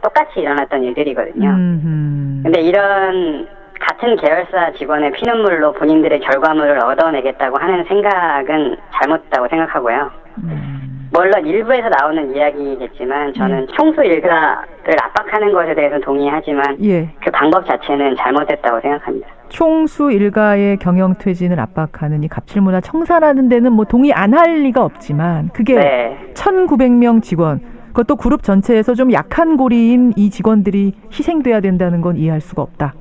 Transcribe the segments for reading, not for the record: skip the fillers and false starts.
똑같이 일어났던 일들이거든요. 근데 이런 같은 계열사 직원의 피눈물로 본인들의 결과물을 얻어내겠다고 하는 생각은 잘못됐다고 생각하고요. 물론 일부에서 나오는 이야기겠지만 저는 총수 일가를 압박하는 것에 대해서는 동의하지만 그 방법 자체는 잘못됐다고 생각합니다. 총수 일가의 경영퇴진을 압박하는 이 갑질문화 청산하는 데는 뭐 동의 안 할 리가 없지만 그게 1900명 직원, 그것도 그룹 전체에서 좀 약한 고리인 이 직원들이 희생돼야 된다는 건 이해할 수가 없다.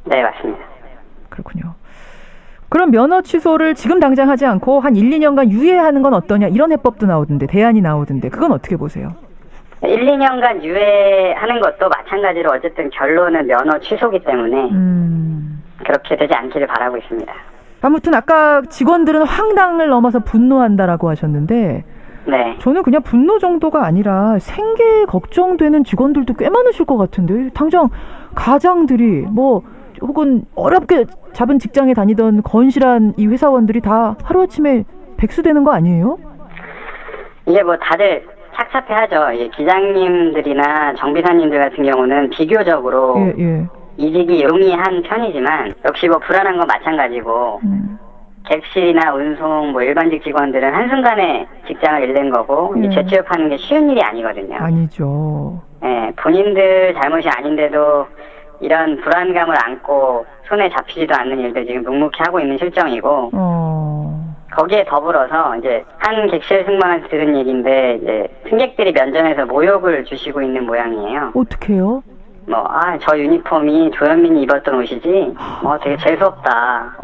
네, 맞습니다. 그렇군요. 그럼 면허 취소를 지금 당장 하지 않고 한 1, 2년간 유예하는 건 어떠냐, 이런 해법도 나오던데, 대안이 나오던데, 그건 어떻게 보세요? 1, 2년간 유예하는 것도 마찬가지로 어쨌든 결론은 면허 취소기 때문에 그렇게 되지 않기를 바라고 있습니다. 아무튼 아까 직원들은 황당을 넘어서 분노한다라고 하셨는데 네. 저는 그냥 분노 정도가 아니라 생계 걱정되는 직원들도 꽤 많으실 것 같은데, 당장 가장들이 뭐 혹은 어렵게 잡은 직장에 다니던 건실한 이 회사원들이 다 하루아침에 백수되는 거 아니에요? 이게 뭐 다들 착잡해하죠. 기장님들이나 정비사님들 같은 경우는 비교적으로 이직이 용이한 편이지만 역시 뭐 불안한 건 마찬가지고 객실이나 운송 뭐 일반직 직원들은 한순간에 직장을 잃는 거고 재취업하는 게 쉬운 일이 아니거든요. 아니죠. 네, 본인들 잘못이 아닌데도 이런 불안감을 안고 손에 잡히지도 않는 일들 지금 묵묵히 하고 있는 실정이고 거기에 더불어서 이제 한 객실 승무원한테 들은 얘기인데 이제 승객들이 면전에서 모욕을 주시고 있는 모양이에요. 어떡해요? 저 유니폼이 조현민이 입었던 옷이지 되게 재수없다.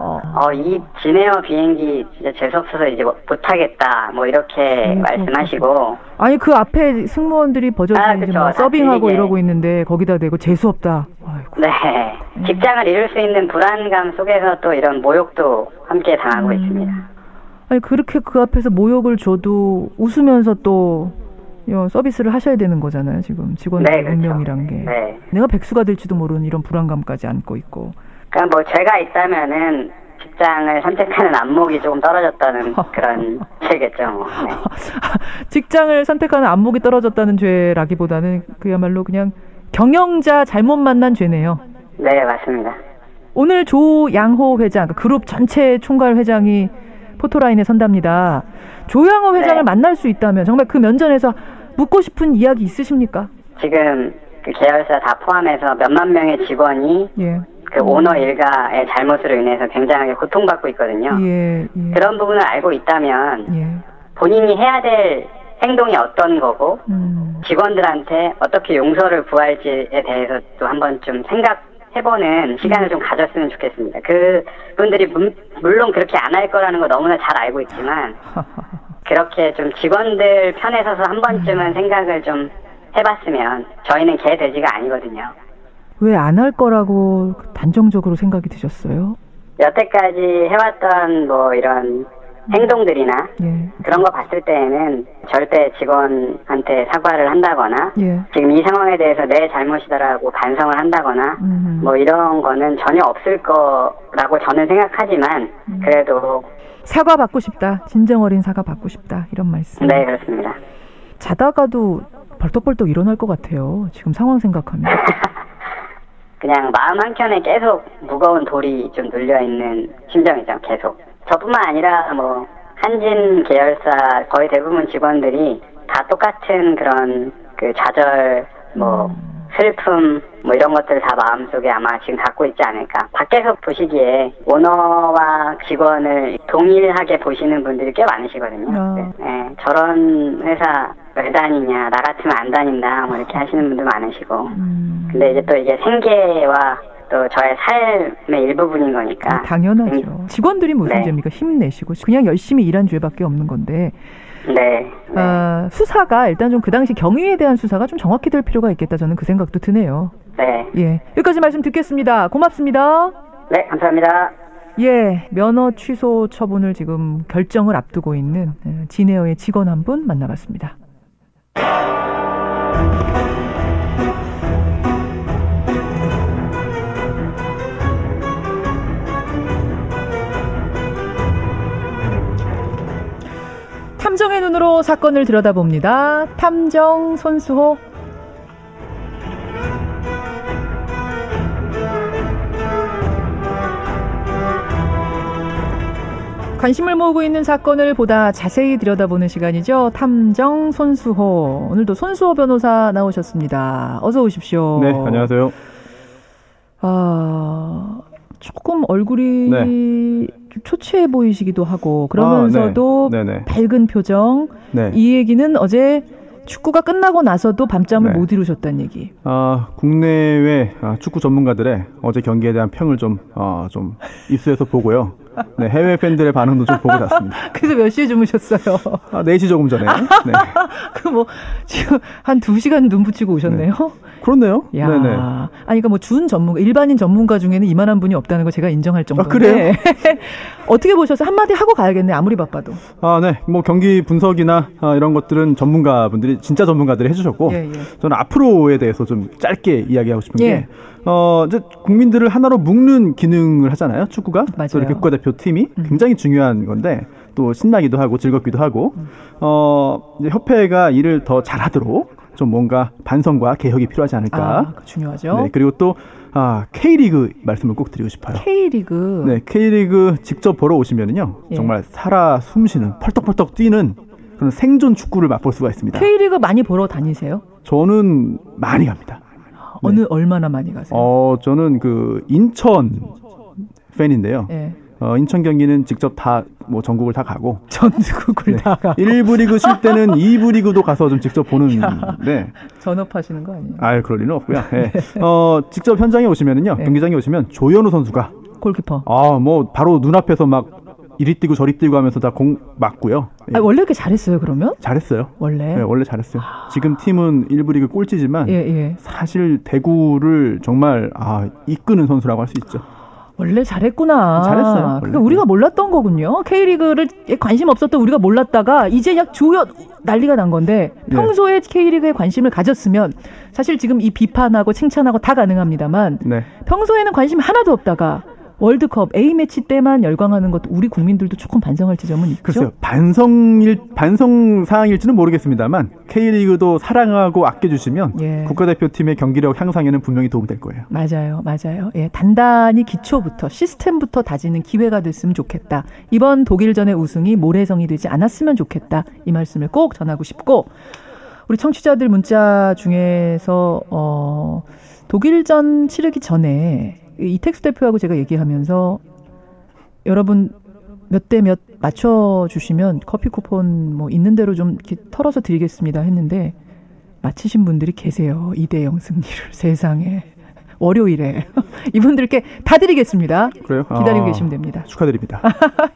이 진에어 비행기 진짜 재수없어서 이제 못하겠다 이렇게 말씀하시고. 아니 그 앞에 승무원들이 버젓이 서빙하고 이러고 있는데 거기다 대고 재수없다. 아이고. 네. 직장을 잃을 수 있는 불안감 속에서 또 이런 모욕도 함께 당하고 있습니다. 아니 그렇게 그 앞에서 모욕을 줘도 웃으면서 또 서비스를 하셔야 되는 거잖아요. 지금 직원들의 운명이란 게. 네. 내가 백수가 될지도 모르는 이런 불안감까지 안고 있고. 그러니까 제가 있다면은 직장을 선택하는 안목이 조금 떨어졌다는 그런 죄겠죠. 네. 직장을 선택하는 안목이 떨어졌다는 죄라기보다는 그야말로 그냥 경영자 잘못 만난 죄네요. 네, 맞습니다. 오늘 조양호 회장, 그룹 전체 총괄 회장이 포토라인에 선답니다. 조양호 회장을 만날 수 있다면 정말 그 면전에서 묻고 싶은 이야기 있으십니까? 지금 그 계열사 다 포함해서 몇만 명의 직원이 그 오너 일가의 잘못으로 인해서 굉장하게 고통받고 있거든요. 그런 부분을 알고 있다면 본인이 해야 될 행동이 어떤 거고 직원들한테 어떻게 용서를 구할지에 대해서 또 한번 좀 생각해보는 시간을 좀 가졌으면 좋겠습니다. 그분들이 물론 그렇게 안 할 거라는 거 너무나 잘 알고 있지만 그렇게 좀 직원들 편에 서서 한 번쯤은 생각을 좀 해봤으면 저희는 개 돼지가 아니거든요. 왜 안 할 거라고 단정적으로 생각이 드셨어요? 여태까지 해왔던 이런 행동들이나 그런 거 봤을 때에는 절대 직원한테 사과를 한다거나 지금 이 상황에 대해서 내 잘못이다라고 반성을 한다거나 이런 거는 전혀 없을 거라고 저는 생각하지만 그래도 사과 받고 싶다. 진정 어린 사과 받고 싶다. 이런 말씀. 네, 그렇습니다. 자다가도 벌떡벌떡 일어날 것 같아요. 지금 상황 생각하면. 그냥 마음 한켠에 계속 무거운 돌이 좀 눌려있는 심정이죠. 계속. 저뿐만 아니라 한진 계열사 거의 대부분 직원들이 다 똑같은 그런 그 좌절, 슬픔, 이런 것들 다 마음속에 아마 지금 갖고 있지 않을까. 밖에서 보시기에 오너와 직원을 동일하게 보시는 분들이 꽤 많으시거든요. 네, 저런 회사 왜 다니냐, 나 같으면 안 다닌다, 이렇게 하시는 분들 많으시고. 근데 이제 또 이게 생계와 또 저의 삶의 일부분인 거니까. 당연하죠. 직원들이 무슨 죄입니까? 힘내시고 그냥 열심히 일한 죄밖에 없는 건데. 네. 수사가 일단 좀 그 당시 경위에 대한 수사가 좀 정확히 될 필요가 있겠다. 저는 그 생각도 드네요. 네. 여기까지 말씀 듣겠습니다. 고맙습니다. 네, 감사합니다. 면허 취소 처분을 지금 결정을 앞두고 있는 진에어의 직원 한 분 만나봤습니다. 탐정의 눈으로 사건을 들여다봅니다. 탐정 손수호. 관심을 모으고 있는 사건을 보다 자세히 들여다보는 시간이죠. 탐정 손수호. 오늘도 손수호 변호사 나오셨습니다. 어서 오십시오. 네, 안녕하세요. 조금 얼굴이 좀 초췌해 보이시기도 하고 그러면서도 밝은 표정. 네. 이 얘기는 어제 축구가 끝나고 나서도 밤잠을 못 이루셨다는 얘기. 국내외 축구 전문가들의 어제 경기에 대한 평을 좀 입수해서 보고요. 네, 해외 팬들의 반응도 좀 보고 잤습니다. 그래서 몇 시에 주무셨어요? 4시 조금 전에. 네. 지금 한 2시간 눈 붙이고 오셨네요? 네. 그렇네요. 야. 네네. 그러니까 일반인 전문가 중에는 이만한 분이 없다는 거 제가 인정할 정도인데. 그래요? 어떻게 보셔서 한마디 하고 가야겠네, 아무리 바빠도. 네. 경기 분석이나 이런 것들은 전문가분들이, 진짜 전문가들이 해주셨고, 저는 앞으로에 대해서 좀 짧게 이야기하고 싶은 게, 이제 국민들을 하나로 묶는 기능을 하잖아요, 축구가. 맞아요. 또 이렇게 국가대표팀이 굉장히 중요한 건데, 또 신나기도 하고 즐겁기도 하고, 이제 협회가 일을 더 잘하도록 좀 뭔가 반성과 개혁이 필요하지 않을까. 중요하죠. 네, 그리고 또 K리그 말씀을 꼭 드리고 싶어요. K리그. 네, K리그 직접 보러 오시면은요, 정말 살아 숨쉬는 펄떡펄떡 뛰는 그런 생존 축구를 맛볼 수가 있습니다. K리그 많이 보러 다니세요? 저는 많이 갑니다. 얼마나 많이 가세요? 저는 인천 팬인데요. 네. 인천 경기는 직접 다 전국을 다 가고 전국을 다 가고 1부 리그 쉴 때는 2부 리그도 가서 좀 직접 보는. 네. 전업하시는 거 아니에요? 그럴 리는 없고요. 네. 직접 현장에 오시면은요, 경기장에 오시면 조현우 선수가 골키퍼. 바로 눈앞에서 막 이리 뛰고 저리 뛰고 하면서 다 공 맞고요. 원래 그렇게 잘했어요, 그러면? 잘했어요. 원래? 네, 원래 잘했어요. 지금 팀은 1부 리그 꼴찌지만 사실 대구를 정말 이끄는 선수라고 할 수 있죠. 원래 잘했구나. 잘했어요. 원래. 그러니까 우리가 몰랐던 거군요. K리그를 관심 없었던 우리가 몰랐다가 이제 난리가 난 건데, 평소에 K리그에 관심을 가졌으면 사실 지금 이 비판하고 칭찬하고 다 가능합니다만 평소에는 관심 하나도 없다가 월드컵 A매치 때만 열광하는 것도 우리 국민들도 조금 반성할 지점은 있죠? 글쎄요. 반성사항일지는 모르겠습니다만 K리그도 사랑하고 아껴주시면 국가대표팀의 경기력 향상에는 분명히 도움이 될 거예요. 맞아요. 단단히 기초부터 시스템부터 다지는 기회가 됐으면 좋겠다. 이번 독일전의 우승이 모래성이 되지 않았으면 좋겠다. 이 말씀을 꼭 전하고 싶고, 우리 청취자들 문자 중에서 독일전 치르기 전에 이택수 대표하고 제가 얘기하면서 여러분 몇 대 몇 맞춰주시면 커피 쿠폰 있는 대로 좀 이렇게 털어서 드리겠습니다 했는데 맞히신 분들이 계세요. 2대0 승리를. 세상에. 월요일에 이분들께 다 드리겠습니다. 그래요? 기다리고 계시면 됩니다. 축하드립니다.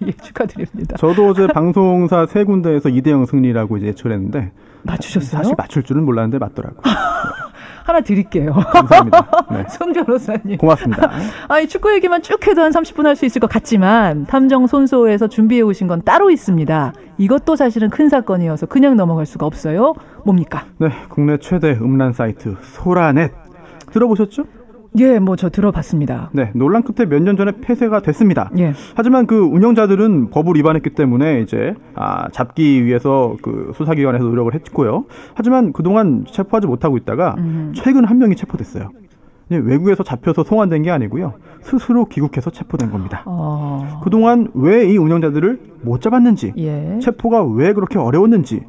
예, 축하드립니다. 저도 어제 방송사 3군데에서 2대0 승리라고 이제 예측을 했는데 맞추셨어요? 사실 맞출 줄은 몰랐는데 맞더라고요. 하나 드릴게요. 감사합니다. 네. 손 변호사님. 고맙습니다. 축구 얘기만 쭉 해도 한 30분 할 수 있을 것 같지만 탐정 손수호에서 준비해 오신 건 따로 있습니다. 이것도 사실은 큰 사건이어서 그냥 넘어갈 수가 없어요. 뭡니까? 네, 국내 최대 음란 사이트 소라넷 들어보셨죠? 예, 저 들어봤습니다. 네, 논란 끝에 몇 년 전에 폐쇄가 됐습니다. 하지만 그 운영자들은 법을 위반했기 때문에 이제 잡기 위해서 그 수사기관에서 노력을 했고요. 하지만 그동안 체포하지 못하고 있다가 최근 한 명이 체포됐어요. 외국에서 잡혀서 송환된 게 아니고요. 스스로 귀국해서 체포된 겁니다. 그동안 왜 이 운영자들을 못 잡았는지, 체포가 왜 그렇게 어려웠는지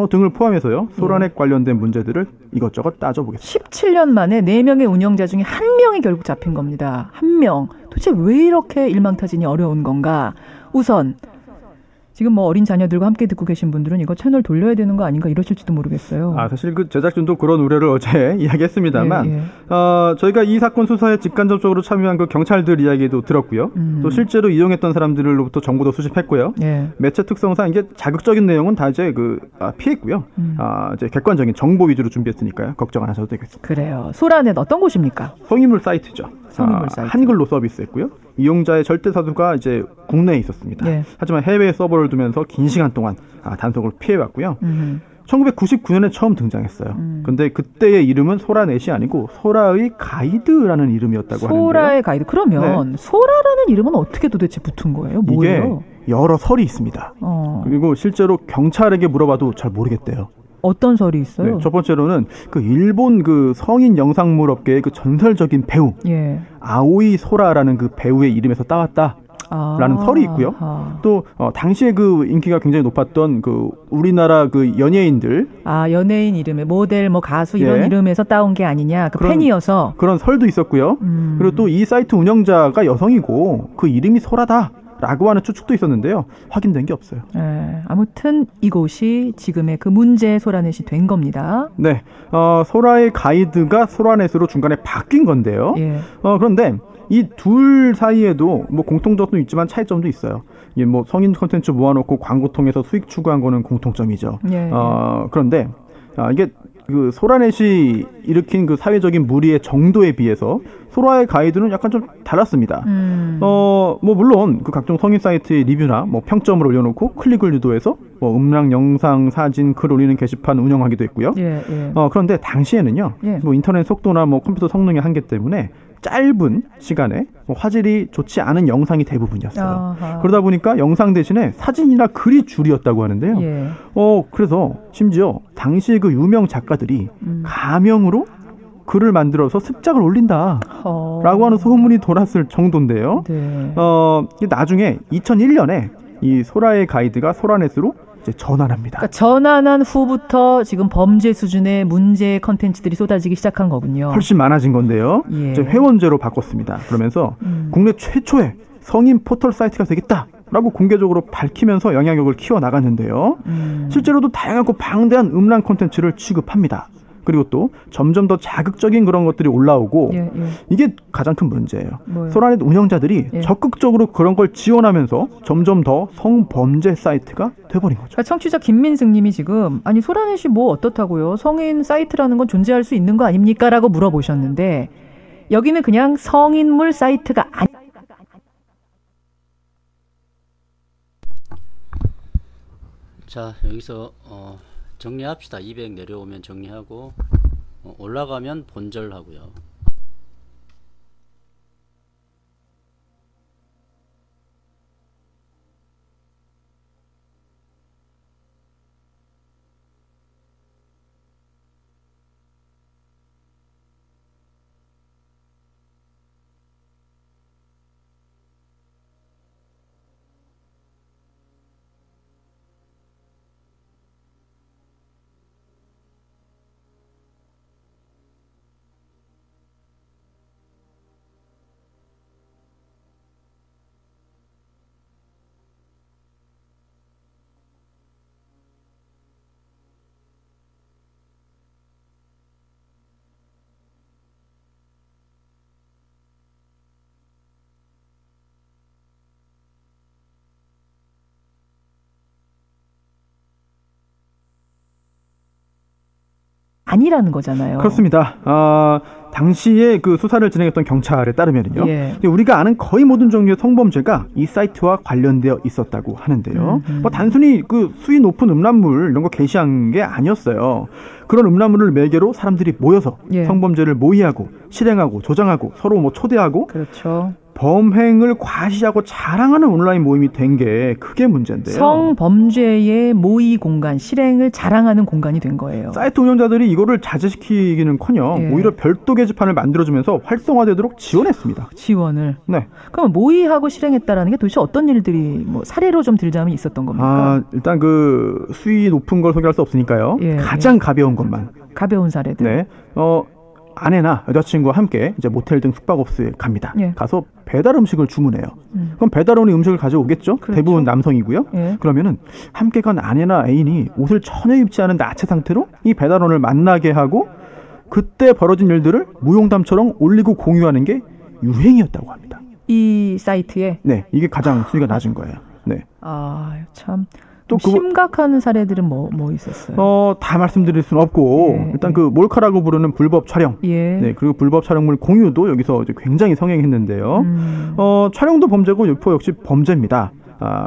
등을 포함해서요. 소라넷 관련된 문제들을 이것저것 따져보겠습니다. 17년 만에 4명의 운영자 중에 1명이 결국 잡힌 겁니다. 1명. 도대체 왜 이렇게 일망타진이 어려운 건가? 우선 지금 어린 자녀들과 함께 듣고 계신 분들은 이거 채널 돌려야 되는 거 아닌가 이러실지도 모르겠어요. 사실 그 제작진도 그런 우려를 어제 이야기했습니다만 저희가 이 사건 수사에 직간접적으로 참여한 그 경찰들 이야기도 들었고요. 또 실제로 이용했던 사람들로부터 정보도 수집했고요. 매체 특성상 이게 자극적인 내용은 다 이제 피했고요. 이제 객관적인 정보 위주로 준비했으니까요. 걱정 안 하셔도 되겠습니다. 그래요. 소라넷 어떤 곳입니까? 성인물 사이트죠. 성인물 사이트. 한글로 서비스했고요. 이용자의 절대 다수가 이제 국내에 있었습니다. 하지만 해외에 서버를 두면서 긴 시간 동안 단속을 피해왔고요. 1999년에 처음 등장했어요. 근데 그때의 이름은 소라넷이 아니고 소라의 가이드라는 이름이었다고 하는데요. 소라의 가이드. 그러면 소라라는 이름은 어떻게 도대체 붙은 거예요? 뭐예요? 이게 여러 설이 있습니다. 그리고 실제로 경찰에게 물어봐도 잘 모르겠대요. 어떤 설이 있어요? 첫 번째로는 그 일본 그 성인 영상물 업계의 그 전설적인 배우 아오이 소라라는 그 배우의 이름에서 따왔다. 라는 설이 있고요. 또 당시에 그 인기가 굉장히 높았던 그 우리나라 그 연예인들 연예인 이름에 모델 뭐 가수 이런 이름에서 따온 게 아니냐 팬이어서 그런 설도 있었고요. 그리고 또 이 사이트 운영자가 여성이고 그 이름이 소라다 라고 하는 추측도 있었는데요. 확인된 게 없어요. 아무튼 이곳이 지금의 그 문제의 소라넷이 된 겁니다. 네, 소라의 가이드가 소라넷으로 중간에 바뀐 건데요. 그런데 이 둘 사이에도 뭐 공통점도 있지만 차이점도 있어요. 이게 뭐 성인 콘텐츠 모아놓고 광고 통해서 수익 추구한 거는 공통점이죠. 그런데 이게 그 소라넷이 일으킨 그 사회적인 무리의 정도에 비해서 소라의 가이드는 약간 좀 달랐습니다. 뭐 물론 그 각종 성인 사이트의 리뷰나 뭐 평점을 올려놓고 클릭을 유도해서 뭐 음락, 영상, 사진, 글 올리는 게시판 운영하기도 했고요. 그런데 당시에는요, 뭐 인터넷 속도나 뭐 컴퓨터 성능의 한계 때문에 짧은 시간에 뭐 화질이 좋지 않은 영상이 대부분이었어요. 그러다 보니까 영상 대신에 사진이나 글이 주류였다고 하는데요. 그래서 심지어 당시 그 유명 작가들이 가명으로 글을 만들어서 습작을 올린다라고 하는 소문이 돌았을 정도인데요. 나중에 2001년에 이 소라의 가이드가 소라넷으로 이제 전환합니다. 그러니까 전환한 후부터 지금 범죄 수준의 문제 컨텐츠들이 쏟아지기 시작한 거군요. 훨씬 많아진 건데요. 이제 회원제로 바꿨습니다. 그러면서 국내 최초의 성인 포털 사이트가 되겠다라고 공개적으로 밝히면서 영향력을 키워나갔는데요. 실제로도 다양하고 방대한 음란 콘텐츠를 취급합니다. 그리고 또 점점 더 자극적인 그런 것들이 올라오고 이게 가장 큰 문제예요. 소라넷 운영자들이 적극적으로 그런 걸 지원하면서 점점 더 성범죄 사이트가 돼버린 거죠. 그러니까 청취자 김민승 님이 지금 아니 소라넷이 뭐 어떻다고요? 성인 사이트라는 건 존재할 수 있는 거 아닙니까? 라고 물어보셨는데 여기는 그냥 성인물 사이트가 자, 여기서 정리합시다. 200 내려오면 정리하고 올라가면 본절하고요. 아니라는 거잖아요. 그렇습니다. 당시에 그 수사를 진행했던 경찰에 따르면요, 우리가 아는 거의 모든 종류의 성범죄가 이 사이트와 관련되어 있었다고 하는데요. 뭐 단순히 그 수위 높은 음란물 이런 거 게시한 게 아니었어요. 그런 음란물을 매개로 사람들이 모여서 성범죄를 모의하고 실행하고 조장하고 서로 뭐 초대하고 범행을 과시하고 자랑하는 온라인 모임이 된 게 그게 문제인데요. 성범죄의 모의 공간, 실행을 자랑하는 공간이 된 거예요. 사이트 운영자들이 이거를 자제시키기는커녕 오히려 별도 게시판을 만들어주면서 활성화되도록 지원했습니다. 지원을? 네. 그럼 모의하고 실행했다라는 게 도대체 어떤 일들이 뭐 사례로 좀 들자면 있었던 겁니까? 일단 그 수위 높은 걸 소개할 수 없으니까요. 가장 가벼운 것만. 가벼운 사례들. 네. 아내나 여자친구와 함께 이제 모텔 등 숙박업소에 갑니다. 가서 배달 음식을 주문해요. 그럼 배달원이 음식을 가져오겠죠? 대부분 남성이고요. 그러면은 함께 간 아내나 애인이 옷을 전혀 입지 않은 나체 상태로 이 배달원을 만나게 하고 그때 벌어진 일들을 무용담처럼 올리고 공유하는 게 유행이었다고 합니다. 이 사이트에? 네, 이게 가장 수위가 낮은 거예요. 네. 참. 또 심각한 사례들은 뭐 있었어요? 다 말씀드릴 수는 없고 일단 그 몰카라고 부르는 불법 촬영, 네, 그리고 불법 촬영물 공유도 여기서 이제 굉장히 성행했는데요. 촬영도 범죄고 유포 역시 범죄입니다.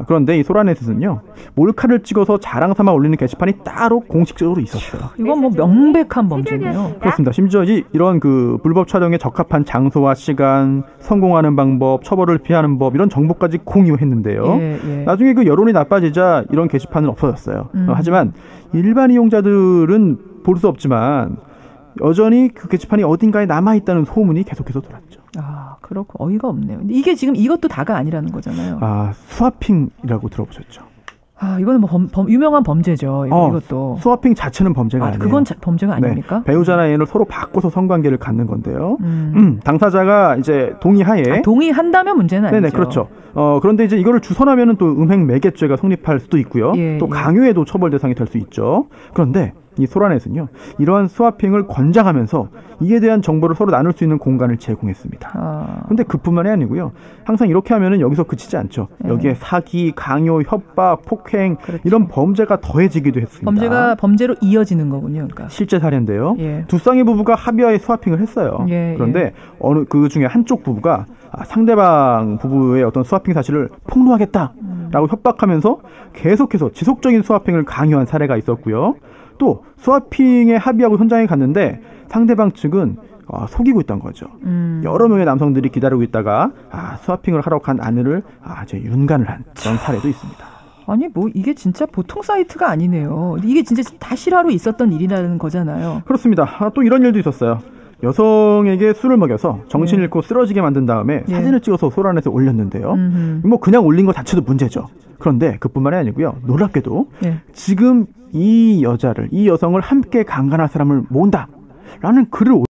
그런데 이 소라넷에서는요, 몰카를 찍어서 자랑 삼아 올리는 게시판이 따로 공식적으로 있었어요. 이건 뭐 명백한 범죄네요. 그렇습니다. 심지어 이런 그 불법 촬영에 적합한 장소와 시간, 성공하는 방법, 처벌을 피하는 법 이런 정보까지 공유했는데요. 나중에 그 여론이 나빠지자 이런 게시판은 없어졌어요. 하지만 일반 이용자들은 볼 수 없지만 여전히 그 게시판이 어딘가에 남아있다는 소문이 계속해서 돌았죠. 아, 그렇고 어이가 없네요. 근데 이게 지금 이것도 다가 아니라는 거잖아요. 아, 스와핑이라고 들어보셨죠? 아, 이거는 뭐 유명한 범죄죠. 이것도. 스와핑 자체는 범죄가 아니에요. 그건 범죄가 아닙니까? 네, 배우자나 애인을 서로 바꿔서 성관계를 갖는 건데요. 당사자가 이제 동의하에. 동의한다면 문제는 아니죠. 네네, 그렇죠. 그런데 이제 이거를 주선하면은 또 음행 매개죄가 성립할 수도 있고요. 또 강요에도 처벌 대상이 될 수 있죠. 그런데 이 소라넷은요, 이러한 스와핑을 권장하면서 이에 대한 정보를 서로 나눌 수 있는 공간을 제공했습니다. 그런데 그뿐만이 아니고요, 항상 이렇게 하면은 여기서 그치지 않죠. 여기에 사기, 강요, 협박, 폭행, 그렇죠. 이런 범죄가 더해지기도 했습니다. 범죄가 범죄로 이어지는 거군요. 그러니까. 실제 사례인데요. 두 쌍의 부부가 합의하에 스와핑을 했어요. 그런데 어느 그 중에 한쪽 부부가 상대방 부부의 어떤 스와핑 사실을 폭로하겠다라고 협박하면서 계속해서 지속적인 스와핑을 강요한 사례가 있었고요. 또 스와핑에 합의하고 현장에 갔는데 상대방 측은 속이고 있던 거죠. 여러 명의 남성들이 기다리고 있다가 스와핑을 하러 간 아내를 이제 윤간을 한 그런 사례도 있습니다. 아니 뭐 이게 진짜 보통 사이트가 아니네요. 이게 진짜 다 실화로 있었던 일이라는 거잖아요. 그렇습니다. 또 이런 일도 있었어요. 여성에게 술을 먹여서 정신 잃고 쓰러지게 만든 다음에 사진을 찍어서 소라넷에 올렸는데요. 뭐 그냥 올린 것 자체도 문제죠. 그런데 그뿐만이 아니고요. 놀랍게도 지금 이 여성을 함께 강간할 사람을 모은다라는 글을